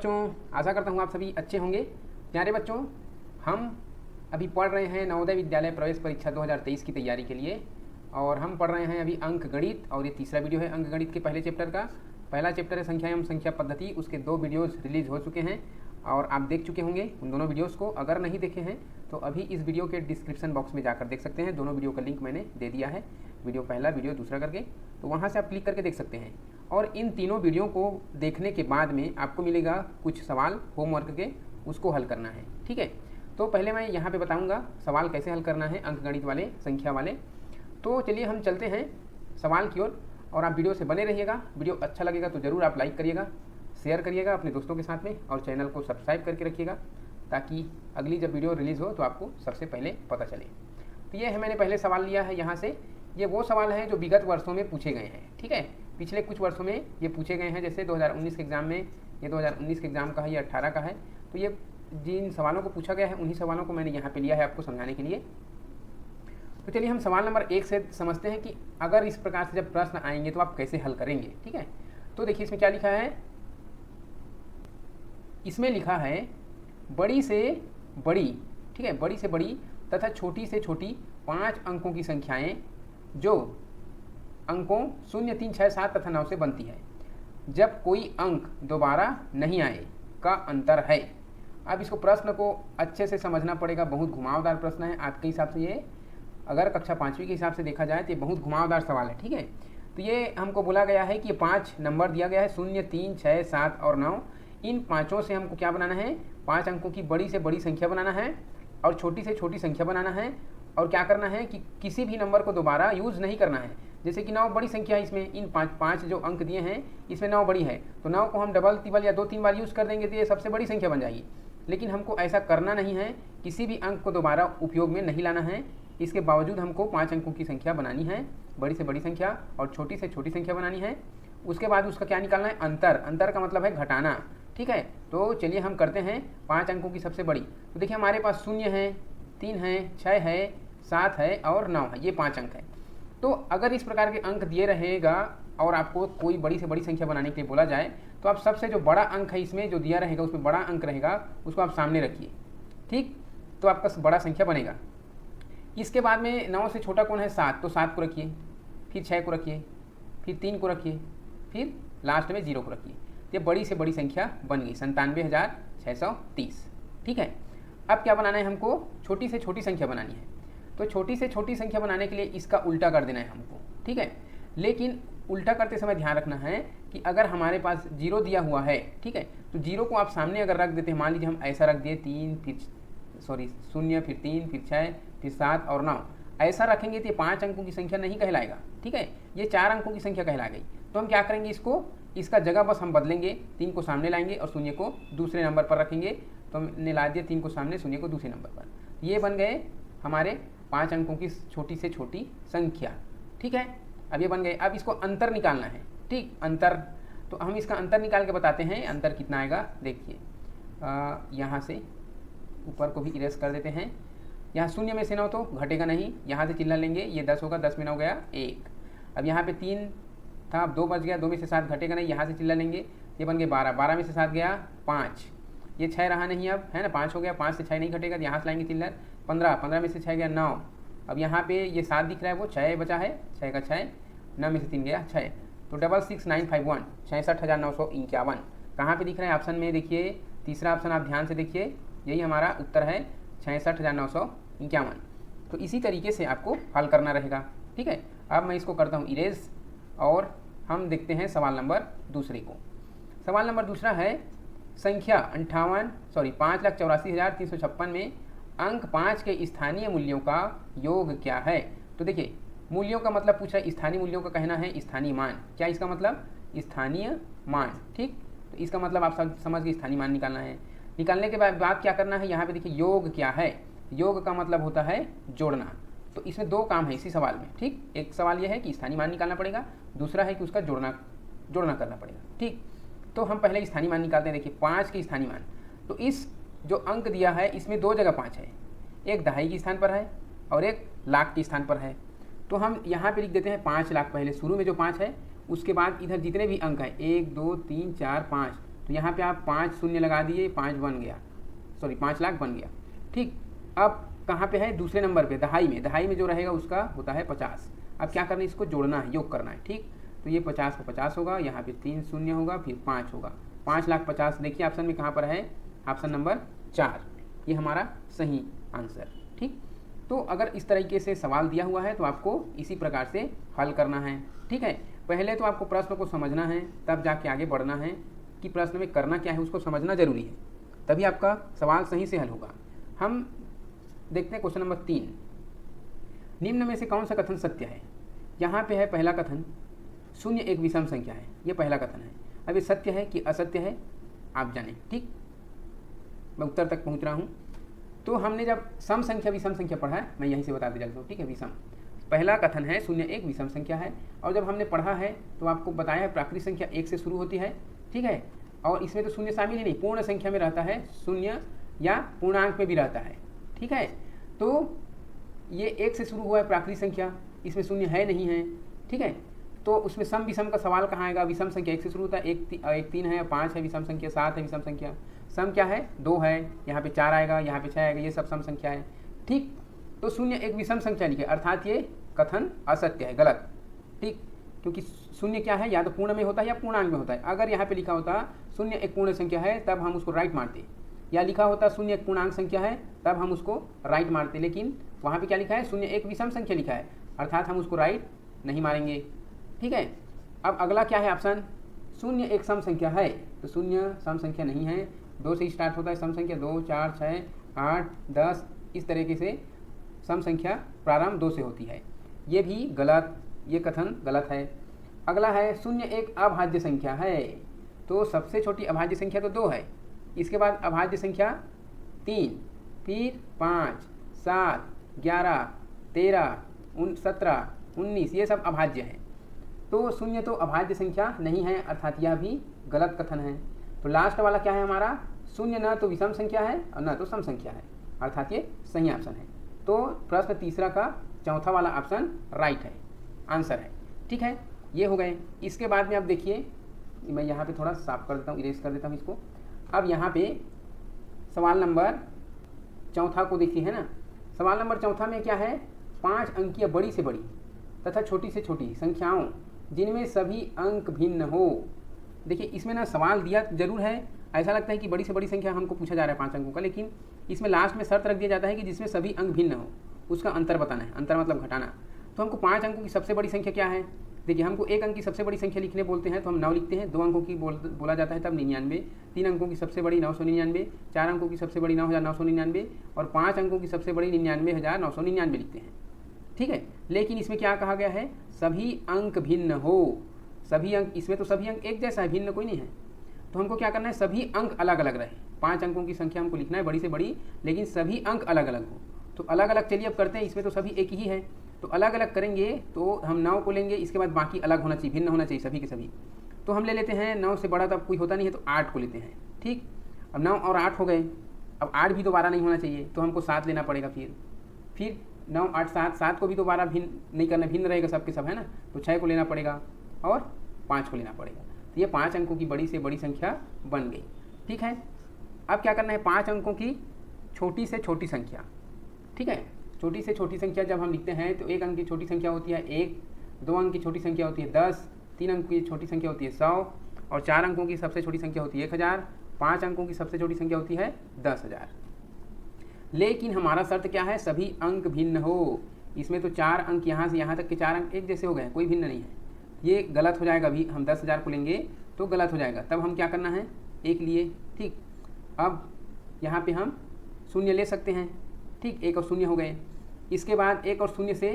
बच्चों, आशा करता हूँ आप सभी अच्छे होंगे। प्यारे बच्चों, हम अभी पढ़ रहे हैं नवोदय विद्यालय प्रवेश परीक्षा 2023 की तैयारी के लिए, और हम पढ़ रहे हैं अभी अंक गणित, और ये तीसरा वीडियो है अंक गणित के पहले चैप्टर का। पहला चैप्टर है संख्या एवं संख्या पद्धति, उसके 2 वीडियोज़ रिलीज़ हो चुके हैं और आप देख चुके होंगे उन दोनों वीडियोज़ को। अगर नहीं देखे हैं तो अभी इस वीडियो के डिस्क्रिप्शन बॉक्स में जाकर देख सकते हैं। दोनों वीडियो का लिंक मैंने दे दिया है, वीडियो पहला, वीडियो दूसरा करके, तो वहाँ से आप क्लिक करके देख सकते हैं। और इन तीनों वीडियो को देखने के बाद में आपको मिलेगा कुछ सवाल होमवर्क के, उसको हल करना है, ठीक है। तो पहले मैं यहाँ पे बताऊँगा सवाल कैसे हल करना है अंक गणित वाले, संख्या वाले। तो चलिए हम चलते हैं सवाल की ओर, और आप वीडियो से बने रहिएगा। वीडियो अच्छा लगेगा तो ज़रूर आप लाइक करिएगा, शेयर करिएगा अपने दोस्तों के साथ में, और चैनल को सब्सक्राइब करके रखिएगा ताकि अगली जब वीडियो रिलीज़ हो तो आपको सबसे पहले पता चले। तो ये है, मैंने पहले सवाल लिया है यहाँ से। ये वो सवाल हैं जो विगत वर्षों में पूछे गए हैं, ठीक है। पिछले कुछ वर्षों में ये पूछे गए हैं, जैसे 2019 के एग्ज़ाम में, ये 2019 के एग्ज़ाम का है, ये 18 का है। तो ये जिन सवालों को पूछा गया है उन्हीं सवालों को मैंने यहाँ पे लिया है आपको समझाने के लिए। तो चलिए हम सवाल नंबर 1 से समझते हैं कि अगर इस प्रकार से जब प्रश्न आएंगे तो आप कैसे हल करेंगे, ठीक है। तो देखिए इसमें क्या लिखा है, इसमें लिखा है बड़ी से बड़ी, ठीक है, बड़ी से बड़ी तथा छोटी से छोटी 5 अंकों की संख्याएं जो अंकों 0, 3, 6, 7 तथा 9 से बनती है, जब कोई अंक दोबारा नहीं आए का अंतर है। अब इसको प्रश्न को अच्छे से समझना पड़ेगा, बहुत घुमावदार प्रश्न है आपके हिसाब से। ये अगर कक्षा 5वीं के हिसाब से देखा जाए तो ये बहुत घुमावदार सवाल है, ठीक है। तो ये हमको बोला गया है कि ये 5 नंबर दिया गया है, 0, 3, 6, 7 और 9। इन पाँचों से हमको क्या बनाना है, 5 अंकों की बड़ी से बड़ी संख्या बनाना है और छोटी से छोटी संख्या बनाना है। और क्या करना है कि किसी भी नंबर को दोबारा यूज़ नहीं करना है। जैसे कि 9 बड़ी संख्या है, इसमें इन 5 जो अंक दिए हैं इसमें 9 बड़ी है, तो 9 को हम डबल तिबल या 2-3 बार यूज़ कर देंगे तो ये सबसे बड़ी संख्या बन जाएगी। लेकिन हमको ऐसा करना नहीं है, किसी भी अंक को दोबारा उपयोग में नहीं लाना है। इसके बावजूद हमको 5 अंकों की संख्या बनानी है, बड़ी से बड़ी संख्या, और छोटी से छोटी संख्या बनानी है। उसके बाद उसका क्या निकालना है, अंतर। अंतर का मतलब है घटाना, ठीक है। तो चलिए हम करते हैं 5 अंकों की सबसे बड़ी। तो देखिए हमारे पास 0 है, 3 है, 6 है, 7 है और 9 है, ये 5 अंक है। तो अगर इस प्रकार के अंक दिए रहेगा और आपको कोई बड़ी से बड़ी संख्या बनाने के लिए बोला जाए तो आप सबसे जो बड़ा अंक है इसमें जो दिया रहेगा उसमें बड़ा अंक रहेगा, उसको आप सामने रखिए, ठीक। तो आपका बड़ा संख्या बनेगा। इसके बाद में 9 से छोटा कौन है, 7, तो 7 को रखिए, फिर 6 को रखिए, फिर 3 को रखिए, फिर लास्ट में 0 को रखिए। ये बड़ी से बड़ी संख्या बन गई 97,630, ठीक है। अब क्या बनाना है हमको, छोटी से छोटी संख्या बनानी है। तो छोटी से छोटी संख्या बनाने के लिए इसका उल्टा कर देना है हमको, ठीक है। लेकिन उल्टा करते समय ध्यान रखना है कि अगर हमारे पास 0 दिया हुआ है, ठीक है, तो 0 को आप सामने अगर रख देते हैं, मान लीजिए हम ऐसा रख दिए 0, फिर 3, फिर 6, फिर 7 और 9, ऐसा रखेंगे तो ये 5 अंकों की संख्या नहीं कहलाएगा, ठीक है, ये 4 अंकों की संख्या कहला गई। तो हम क्या करेंगे, इसका जगह बस हम बदलेंगे, 3 को सामने लाएंगे और 0 को दूसरे नंबर पर रखेंगे। तो हमने ला दिया 3 को सामने, 0 को दूसरे नंबर पर। ये बन गए हमारे 5 अंकों की छोटी से छोटी संख्या, ठीक है। अब ये बन गए। अब इसको अंतर निकालना है, ठीक, अंतर। तो हम इसका अंतर निकाल के बताते हैं अंतर कितना आएगा। देखिए यहाँ से ऊपर को भी इरेज कर देते हैं। यहाँ 0 में से 9 तो घटेगा नहीं, यहाँ से चिल्ला लेंगे, ये 10 होगा, 10 में 9 गया 1। अब यहाँ पे 3 था, अब 2 बच गया, 2 में से 7 घटेगा नहीं, यहाँ से चिल्ला लेंगे, ये बन गए 12, 12 में से 7 गया 5, ये 6 रहा नहीं, अब है ना 5 हो गया, 5 से 6 नहीं घटेगा, यहाँ से लाएंगे चिल्लर, 15, 15 में से 6 गया 9। अब यहाँ पे ये 7 दिख रहा है, वो 6 बचा है, 6 का 6, 9 में से 3 गया 6, तो 66951, 66,951 कहाँ पे दिख रहा है, ऑप्शन में देखिए, तीसरा ऑप्शन आप ध्यान से देखिए, यही हमारा उत्तर है 66,951। तो इसी तरीके से आपको हल करना रहेगा, ठीक है। अब मैं इसको करता हूँ इरेज, और हम देखते हैं सवाल नंबर दूसरे को। सवाल नंबर दूसरा है संख्या 5,84,356 में अंक 5 के स्थानीय मूल्यों का योग क्या है। तो देखिए मूल्यों का मतलब पूछ रहा है, स्थानीय मूल्यों का कहना है स्थानीय मान। क्या इसका मतलब, स्थानीय मान, ठीक। तो इसका मतलब आप समझ गए, स्थानीय मान निकालना है। निकालने के बाद क्या करना है, यहाँ पे देखिए योग क्या है। योग का मतलब होता है जोड़ना। तो इसमें 2 काम है इसी सवाल में, ठीक। एक सवाल यह है कि स्थानीय मान निकालना पड़ेगा, दूसरा है कि उसका जोड़ना करना पड़ेगा, ठीक। तो हम पहले स्थानीय मान निकालते हैं। देखिए 5 के स्थानीय मान, तो इस जो अंक दिया है इसमें 2 जगह 5 है, एक दहाई के स्थान पर है और एक लाख के स्थान पर है। तो हम यहाँ पे लिख देते हैं 5 लाख, पहले शुरू में जो 5 है, उसके बाद इधर जितने भी अंक हैं 1, 2, 3, 4, 5, तो यहाँ पे आप 5 शून्य लगा दिए, 5 बन गया, सॉरी 5 लाख बन गया। ठीक, अब कहाँ पे है, दूसरे नंबर पे दहाई में, दहाई में जो रहेगा उसका होता है 50। अब क्या करना है, इसको जोड़ना है, योग करना है। ठीक, तो ये 50 का 50 होगा, यहाँ पे 3 शून्य होगा, फिर 5 होगा, 5,50,000। देखिए ऑप्शन में कहाँ पर है, ऑप्शन नंबर 4, ये हमारा सही आंसर। ठीक, तो अगर इस तरीके से सवाल दिया हुआ है तो आपको इसी प्रकार से हल करना है। ठीक है, पहले तो आपको प्रश्न को समझना है, तब जाके आगे बढ़ना है कि प्रश्न में करना क्या है, उसको समझना जरूरी है, तभी आपका सवाल सही से हल होगा। हम देखते हैं क्वेश्चन नंबर 3, निम्न में से कौन सा कथन सत्य है। यहाँ पे है पहला कथन, शून्य एक विषम संख्या है, ये पहला कथन है। अब ये सत्य है कि असत्य है, आप जानें। ठीक, मैं उत्तर तक पहुँच रहा हूँ। तो हमने जब सम संख्या विषम संख्या पढ़ा है, मैं यहीं से बताते चलता हूँ। ठीक है, विषम पहला कथन है, शून्य एक विषम संख्या है। और जब हमने पढ़ा है तो आपको बताया है प्राकृत संख्या 1 से शुरू होती है। ठीक है, और इसमें तो शून्य शामिल ही नहीं, पूर्ण संख्या में रहता है शून्य, या पूर्णांक में भी रहता है। ठीक है, तो ये 1 से शुरू हुआ है प्राकृत संख्या, इसमें शून्य है नहीं है। ठीक है, तो उसमें सम विषम का सवाल कहाँ आएगा, विषम संख्या 1 से शुरू होता है, 1 3 है, 5 है विषम संख्या, 7 है विषम संख्या, सम क्या है 2 है, यहाँ पे 4 आएगा, यहाँ पे 6 आएगा, ये सब सम संख्या है। ठीक, तो शून्य एक विषम संख्या लिखे, अर्थात ये कथन असत्य है, गलत। ठीक, क्योंकि शून्य क्या है, या तो पूर्ण में होता है या पूर्णांक में होता है। अगर यहाँ पे लिखा होता शून्य एक पूर्ण संख्या है तब हम उसको राइट मारते, या लिखा होता शून्य एक पूर्णांक संख्या है तब हम उसको राइट मारते, लेकिन वहाँ पे क्या लिखा है, शून्य एक विषम संख्या लिखा है, अर्थात हम उसको राइट नहीं मारेंगे। ठीक है, अब अगला क्या है ऑप्शन, शून्य एक सम संख्या है, तो शून्य सम संख्या नहीं है, 2 से स्टार्ट होता है सम संख्या, 2 4 6 8 10, इस तरीके से सम संख्या प्रारंभ 2 से होती है, ये भी गलत, ये कथन गलत है। अगला है शून्य एक अभाज्य संख्या है, तो सबसे छोटी अभाज्य संख्या तो 2 है, इसके बाद अभाज्य संख्या 3, फिर 5 7 11 13 17 19, ये सब अभाज्य है। तो शून्य तो अभाज्य संख्या नहीं है, अर्थात यह भी गलत कथन है। तो लास्ट वाला क्या है हमारा, शून्य न तो विषम संख्या है और न तो सम संख्या है, अर्थात ये सही ऑप्शन है। तो प्रश्न तीसरा का चौथा वाला ऑप्शन राइट है, आंसर है। ठीक है, ये हो गए। इसके बाद में आप देखिए, मैं यहाँ पे थोड़ा साफ कर देता हूँ, इरेज कर देता हूँ इसको। अब यहाँ पे सवाल नंबर चौथा को देखिए, है ना। सवाल नंबर चौथा में क्या है, 5 अंकीय बड़ी से बड़ी तथा छोटी से छोटी संख्याओं जिनमें सभी अंक भिन्न हो। देखिए इसमें ना सवाल दिया जरूर है, ऐसा लगता है कि बड़ी से बड़ी संख्या हमको पूछा जा रहा है 5 अंकों का, लेकिन इसमें लास्ट में शर्त रख दिया जाता है कि जिसमें सभी अंक भिन्न हो, उसका अंतर बताना है। अंतर मतलब घटाना। तो हमको 5 अंकों की सबसे बड़ी संख्या क्या है, देखिए हमको 1 अंक की सबसे बड़ी संख्या लिखने बोलते हैं तो हम 9 लिखते हैं, 2 अंकों की बोला जाता है तब 99, 3 अंकों की सबसे बड़ी 999, 4 अंकों की सबसे बड़ी 9,999 और 5 अंकों की सबसे बड़ी 99,999 लिखते हैं। ठीक है, लेकिन इसमें क्या कहा गया है, सभी अंक भिन्न हो। सभी अंक, इसमें तो सभी अंक एक जैसा है, भिन्न कोई नहीं है। तो हमको क्या करना है, सभी अंक अलग अलग रहे। 5 अंकों की संख्या हमको लिखना है बड़ी से बड़ी, लेकिन सभी अंक अलग अलग हो। तो अलग अलग चलिए अब करते हैं, इसमें तो सभी एक ही है, तो अलग अलग करेंगे तो हम 9 को लेंगे, इसके बाद बाकी अलग होना चाहिए, भिन्न होना चाहिए सभी के सभी। तो हम ले लेते हैं 9 से बड़ा तो अब कोई होता नहीं है, तो 8 को लेते हैं। ठीक, अब 9 और 8 हो गए, अब 8 भी दोबारा नहीं होना चाहिए, तो हमको 7 लेना पड़ेगा। फिर 9 8 7, 7 को भी दोबारा भिन्न नहीं करना, भिन्न रहेगा सबके सब, है ना। तो 6 को लेना पड़ेगा और 5 को लेना पड़ेगा। तो ये 5 अंकों की बड़ी से बड़ी संख्या बन गई। ठीक है, अब क्या करना है, 5 अंकों की छोटी से छोटी संख्या। ठीक है, छोटी से छोटी संख्या जब हम लिखते हैं तो 1 अंक की छोटी संख्या होती है 1, 2 अंक की छोटी संख्या होती है 10, 3 अंक की छोटी संख्या होती है 100 और 4 अंकों की सबसे छोटी संख्या होती है 1000, 5 अंकों की सबसे छोटी संख्या होती है 10,000। लेकिन हमारा शर्त क्या है, सभी अंक भिन्न हो। इसमें तो 4 अंक यहाँ से यहाँ तक के 4 अंक एक जैसे हो गए, कोई भिन्न नहीं है, ये गलत हो जाएगा। अभी हम 10,000 को लेंगे तो गलत हो जाएगा, तब हम क्या करना है, 1 लिए। ठीक, अब यहाँ पे हम शून्य ले सकते हैं। ठीक, 1 और 0 हो गए। इसके बाद 1 और 0 से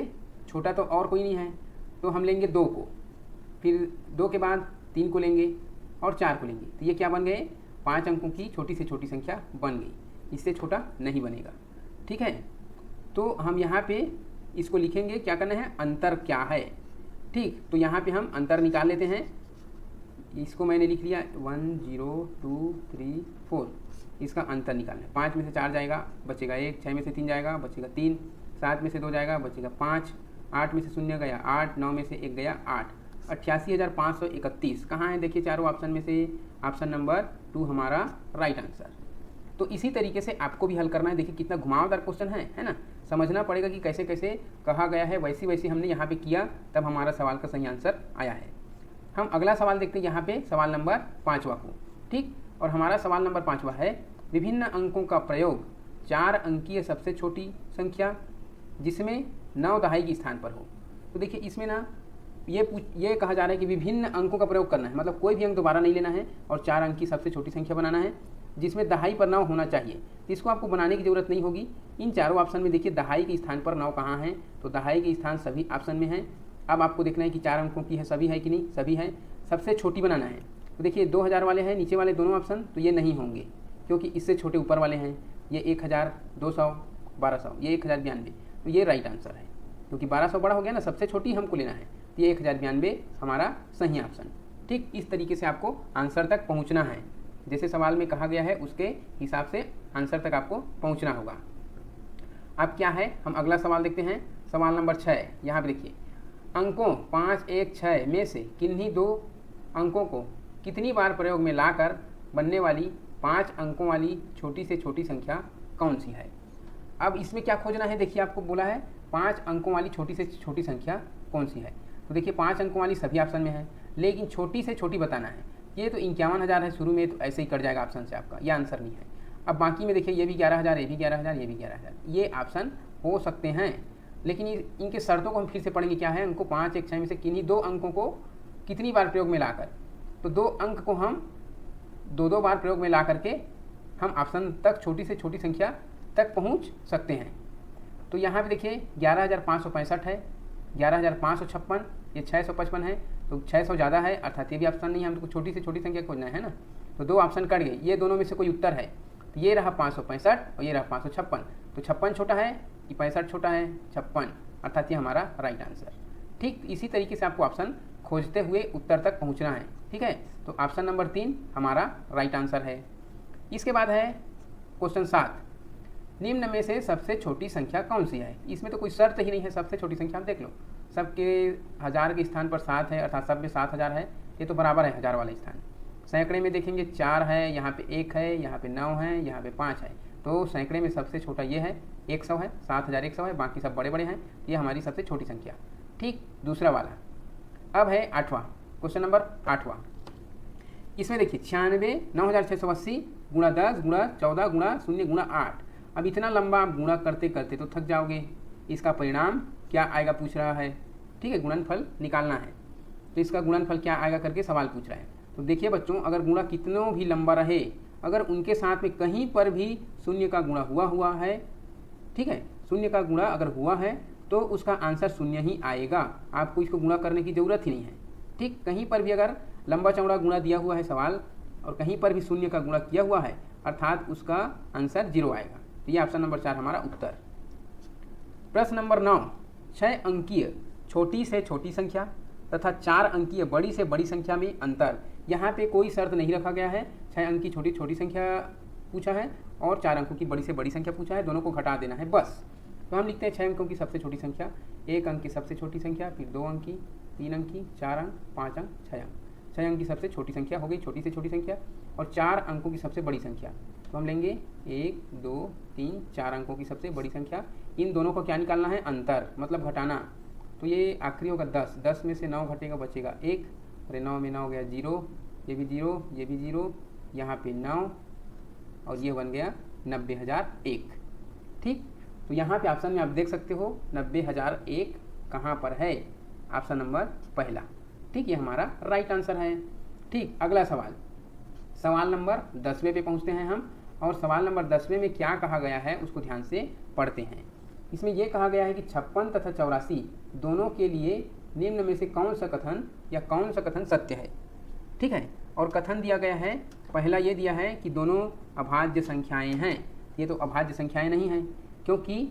छोटा तो और कोई नहीं है, तो हम लेंगे 2 को, फिर 2 के बाद 3 को लेंगे और 4 को लेंगे। तो ये क्या बन गए, 5 अंकों की छोटी से छोटी संख्या बन गई, इससे छोटा नहीं बनेगा। ठीक है, तो हम यहाँ पे इसको लिखेंगे, क्या करना है, अंतर क्या है। ठीक, तो यहाँ पे हम अंतर निकाल लेते हैं। इसको मैंने लिख लिया 1 0 2 3 4, इसका अंतर निकालना है। 5 में से 4 जाएगा बचेगा 1, 6 में से 3 जाएगा बचेगा 3, 7 में से 2 जाएगा बचेगा 5, 8 में से 0 गया 8, 9 में से 1 गया 8, 88,531 कहाँ है, देखिए चारों ऑप्शन में से ऑप्शन नंबर 2 हमारा राइट आंसर। तो इसी तरीके से आपको भी हल करना है। देखिए कितना घुमावदार क्वेश्चन है ना। समझना पड़ेगा कि कैसे कैसे कहा गया है, वैसी वैसी हमने यहाँ पे किया, तब हमारा सवाल का सही आंसर आया है। हम अगला सवाल देखते हैं यहाँ पे सवाल नंबर 5वां को। ठीक, और हमारा सवाल नंबर 5वां है विभिन्न अंकों का प्रयोग 4 अंकीय सबसे छोटी संख्या जिसमें 9 दहाई के स्थान पर हो। तो देखिए इसमें ना ये कहा जा रहा है कि विभिन्न अंकों का प्रयोग करना है, मतलब कोई भी अंक दोबारा नहीं लेना है और 4 अंक की सबसे छोटी संख्या बनाना है जिसमें दहाई पर 9 होना चाहिए। तो इसको आपको बनाने की जरूरत नहीं होगी। इन चारों ऑप्शन में देखिए दहाई के स्थान पर 9 कहाँ है, तो दहाई के स्थान सभी ऑप्शन में है। अब आपको देखना है कि 4 अंकों की है, सभी है कि नहीं, सभी है। सबसे छोटी बनाना है, तो देखिए 2000 वाले हैं नीचे वाले दोनों ऑप्शन, तो ये नहीं होंगे क्योंकि इससे छोटे ऊपर वाले हैं। ये 1000, 200, 1200, ये 1092, तो ये राइट आंसर है क्योंकि 1200 बड़ा हो गया ना, सबसे छोटी हमको लेना है। तो ये 1092 हमारा सही ऑप्शन। ठीक, इस तरीके से आपको आंसर तक पहुंचना है, जैसे सवाल में कहा गया है उसके हिसाब से आंसर तक आपको पहुंचना होगा। अब क्या है, हम अगला सवाल देखते हैं, सवाल नंबर 6। यहाँ पे देखिए अंकों 5, 1, 6 में से किन्हीं 2 अंकों को कितनी बार प्रयोग में लाकर बनने वाली 5 अंकों वाली छोटी से छोटी संख्या कौन सी है। अब इसमें क्या खोजना है, देखिए आपको बोला है 5 अंकों वाली छोटी से छोटी संख्या कौन सी है। तो देखिए 5 अंकों वाली सभी ऑप्शन में है, लेकिन छोटी से छोटी बताना है। ये तो 51,000 है शुरू में, तो ऐसे ही कट जाएगा ऑप्शन से आपका, यह आंसर नहीं है। अब बाकी में देखिए ये भी 11,000, ये भी 11,000, ये भी 11,000, ये ऑप्शन हो सकते हैं, लेकिन इनके शर्तों को हम फिर से पढ़ेंगे। क्या है, अंकों 5, 1, 6 में से किन्हीं 2 अंकों को कितनी बार प्रयोग में लाकर, तो 2 अंक को हम 2-2 बार प्रयोग में ला करके हम ऑप्शन तक छोटी से छोटी संख्या तक पहुंच सकते हैं। तो यहाँ पे देखिए 11,565 है, 11,556, ये 655 है, तो 600 ज़्यादा है, अर्थात ये भी ऑप्शन नहीं है, हमको छोटी से छोटी संख्या खोजना है ना। तो 2 ऑप्शन कट गए, ये दोनों में से कोई उत्तर है। तो ये रहा 565 और ये रहा 556, तो 56 छोटा है कि 65 छोटा है, 56, अर्थात ये हमारा राइट आंसर। ठीक, इसी तरीके से आपको ऑप्शन खोजते हुए उत्तर तक पहुँचना है। ठीक है, तो ऑप्शन नंबर 3 हमारा राइट आंसर है। इसके बाद है क्वेश्चन 7, निम्न में से सबसे छोटी संख्या कौन सी है। इसमें तो कोई शर्त ही नहीं है, सबसे छोटी संख्या आप देख लो, सबके 1000 के स्थान पर 7 है, अर्थात सब में 7000 है, ये तो बराबर है 1000 वाले स्थान। सैकड़े में देखेंगे 4 है, यहाँ पे 1 है, यहाँ पे 9 है, यहाँ पे 5 है, तो सैकड़े में सबसे छोटा ये है, 100 है, 7100 है, बाकी सब बड़े बड़े हैं, ये हमारी सबसे छोटी संख्या। ठीक, दूसरा वाला। अब है 8वां क्वेश्चन नंबर 8वां। इसमें देखिए 96, 9680 गुणा 10 गुणा 14 गुणा 0 गुणा 8। अब इतना लंबा आप गुणा करते करते तो थक जाओगे। इसका परिणाम क्या आएगा पूछ रहा है। ठीक है, गुणनफल निकालना है, तो इसका गुणनफल क्या आएगा करके सवाल पूछ रहा है। तो देखिए बच्चों, अगर गुणा कितनों भी लंबा रहे, अगर उनके साथ में कहीं पर भी शून्य का गुणा हुआ है, ठीक है, शून्य का गुणा अगर हुआ है तो उसका आंसर शून्य ही आएगा, आपको इसको गुणा करने की ज़रूरत ही नहीं है। ठीक, कहीं पर भी अगर लंबा चौड़ा गुणा दिया हुआ है सवाल और कहीं पर भी शून्य का गुणा किया हुआ है, अर्थात उसका आंसर 0 आएगा। तो ये ऑप्शन नंबर 4 हमारा उत्तर। प्रश्न नंबर 9, 6 अंकीय छोटी से छोटी संख्या तथा 4 अंकीय बड़ी से बड़ी संख्या में अंतर। यहाँ पे कोई शर्त नहीं रखा गया है, 6 अंक की छोटी छोटी संख्या पूछा है और 4 अंकों की बड़ी से बड़ी संख्या पूछा है, दोनों को घटा देना है बस। तो हम लिखते हैं 6 अंकों की सबसे छोटी संख्या, 1 अंक की सबसे छोटी संख्या, फिर 2 अंक की, 3 अंक की, 4 अंक, 5 अंक, 6 अंक। 6 अंक की सबसे छोटी संख्या हो गई छोटी से छोटी संख्या, और 4 अंकों की सबसे बड़ी संख्या। तो हम लेंगे 1, 2, 3, 4 अंकों की सबसे बड़ी संख्या। इन दोनों को क्या निकालना है, अंतर, मतलब घटाना। तो ये आखिरी होगा 10, 10 में से 9 घटेगा, बचेगा 1, अरे 9 में 9 हो गया 0, ये भी 0, ये भी 0, यहाँ पे 9, और ये बन गया 90,001। ठीक, तो यहाँ पे ऑप्शन में आप देख सकते हो 90,001 कहाँ पर है, ऑप्शन नंबर पहला। ठीक, ये हमारा राइट आंसर है। ठीक, अगला सवाल, सवाल नंबर 10वें पे पहुँचते हैं हम, और सवाल नंबर 10वें में क्या कहा गया है उसको ध्यान से पढ़ते हैं। इसमें यह कहा गया है कि 56 तथा 84 दोनों के लिए निम्न में से कौन सा कथन या कौन सा कथन सत्य है। ठीक है, और कथन दिया गया है, पहला ये दिया है कि दोनों अभाज्य संख्याएं हैं। ये तो अभाज्य संख्याएं नहीं हैं, क्योंकि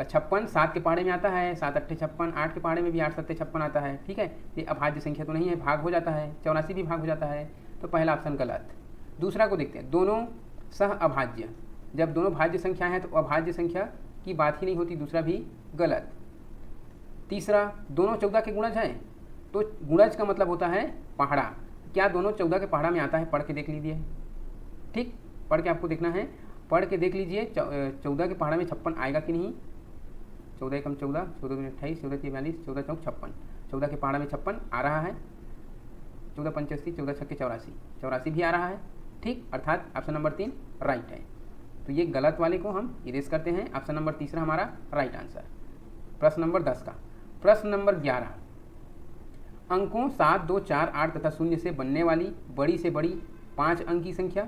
56 7 के पहाड़े में आता है, 7 8 56, 8 के पहाड़े में भी 8 7 56 आता है। ठीक है, ये अभाज्य संख्या तो नहीं है, भाग हो जाता है, 84 भी भाग हो जाता है, तो पहला ऑप्शन गलत। दूसरा को देखते हैं, दोनों सह अभाज्य, जब दोनों भाज्य संख्या है तो अभाज्य संख्या की बात ही नहीं होती, दूसरा भी गलत। तीसरा, दोनों 14 के गुणज हैं, तो गुणज का मतलब होता है पहाड़ा। क्या दोनों 14 के पहाड़ा में आता है, पढ़ के देख लीजिए। ठीक, पढ़ के आपको देखना है, पढ़ के देख लीजिए 14 के पहाड़ा में 56 आएगा कि नहीं। 14 एकम 14, 14 दूनी 28, 14 तीन 42, 14 चौक 56, 14 के पहाड़ा में 56 आ रहा है, 14 पंचासी, 14 छक्के 84, 84 भी आ रहा है। ठीक, अर्थात ऑप्शन नंबर 3 राइट है। तो ये गलत वाले को हम इरेज करते हैं, ऑप्शन नंबर तीसरा हमारा राइट आंसर। प्रश्न नंबर 10 का। प्रश्न नंबर 11, अंकों 7, 2, 4, 8 तथा 0 से बनने वाली बड़ी से बड़ी 5 अंक की संख्या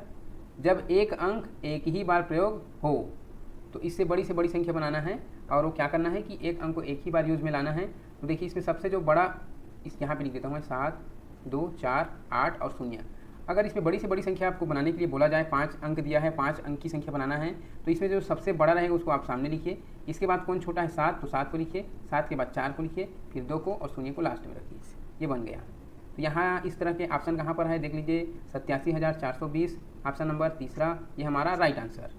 जब एक अंक एक ही बार प्रयोग हो, तो इससे बड़ी से बड़ी संख्या बनाना है और वो क्या करना है कि एक अंक को एक ही बार यूज में लाना है। तो देखिए इसमें सबसे जो बड़ा, इस यहाँ पे लिख देता हूँ मैं, 7, 2, 4, 8 और 0। अगर इसमें बड़ी से बड़ी संख्या आपको बनाने के लिए बोला जाए, 5 अंक दिया है, 5 अंक की संख्या बनाना है, तो इसमें जो सबसे बड़ा रहेगा उसको आप सामने लिखिए। इसके बाद कौन छोटा है, 7, तो 7 को लिखिए, 7 के बाद 4 को लिखिए, फिर 2 को और 0 को लास्ट में रखिए। ये बन गया। तो यहाँ इस तरह के ऑप्शन कहाँ पर है देख लीजिए, 87,420 ऑप्शन नंबर तीसरा, ये हमारा राइट आंसर।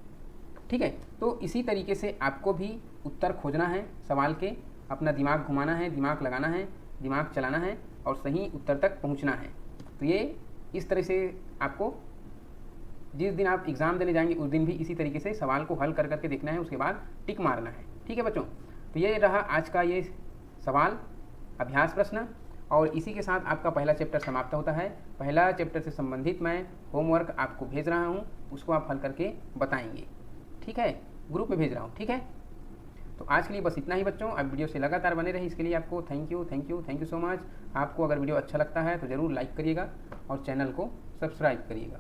ठीक है, तो इसी तरीके से आपको भी उत्तर खोजना है सवाल के, अपना दिमाग घुमाना है, दिमाग लगाना है, दिमाग चलाना है और सही उत्तर तक पहुँचना है। तो ये इस तरह से आपको जिस दिन आप एग्ज़ाम देने जाएंगे उस दिन भी इसी तरीके से सवाल को हल कर करके देखना है, उसके बाद टिक मारना है। ठीक है बच्चों, तो ये रहा आज का ये सवाल अभ्यास प्रश्न, और इसी के साथ आपका पहला चैप्टर समाप्त होता है। पहला चैप्टर से संबंधित मैं होमवर्क आपको भेज रहा हूँ, उसको आप हल करके बताएंगे। ठीक है, ग्रुप में भेज रहा हूँ। ठीक है, तो आज के लिए बस इतना ही बच्चों। अब वीडियो से लगातार बने रहे, इसके लिए आपको थैंक यू सो मच। आपको अगर वीडियो अच्छा लगता है तो ज़रूर लाइक करिएगा और चैनल को सब्सक्राइब करिएगा।